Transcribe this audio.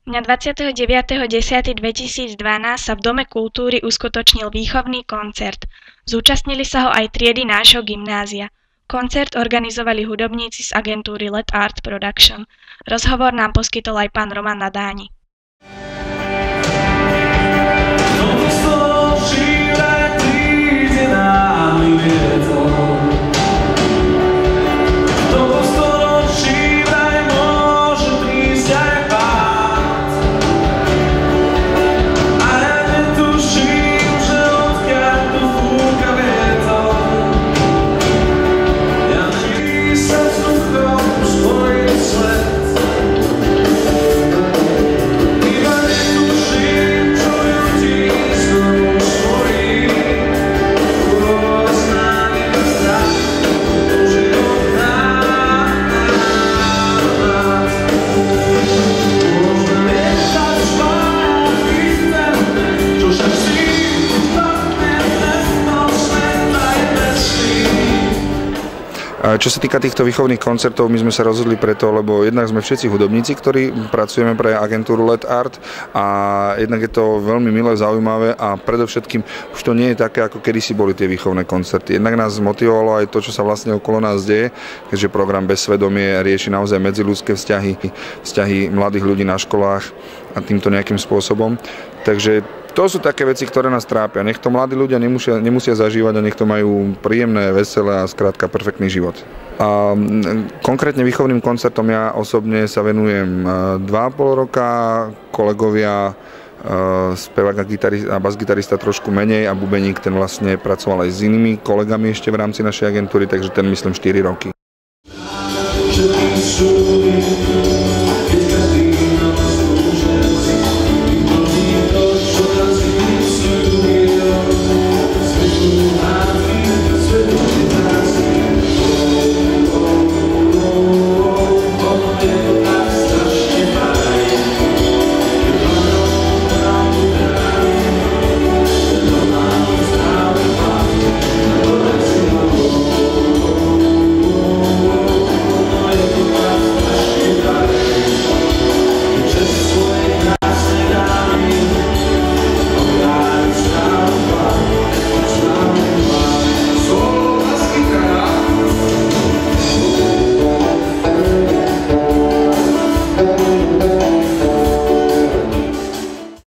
Dňa 29.10.2012 sa v Dome kultúry uskutočnil výchovný koncert. Zúčastnili sa ho aj triedy nášho gymnázia. Koncert organizovali hudobníci z agentúry Let Art Production. Rozhovor nám poskytol aj pán Roman Nadáni. Čo sa týka týchto výchovných koncertov, my sme sa rozhodli preto, lebo jednak sme všetci hudobníci, ktorí pracujeme pre agentúru Let Art a jednak je to veľmi milé, zaujímavé a predovšetkým už to nie je také, ako kedysi boli tie výchovné koncerty. Jednak nás motivovalo aj to, čo sa vlastne okolo nás deje, keďže program Bezsvedomie rieši naozaj medziľudské vzťahy mladých ľudí na školách a týmto nejakým spôsobom. Takže to sú také veci, ktoré nás trápia. Nech to mladí ľudia nemusia zažívať a nech to majú príjemné, veselé a skrátka perfektný život. A konkrétne výchovným koncertom ja osobne sa venujem 2,5 roka, kolegovia, spevák a basgitarista trošku menej a bubeník ten vlastne pracoval aj s inými kolegami ešte v rámci našej agentúry, takže ten myslím 4 roky.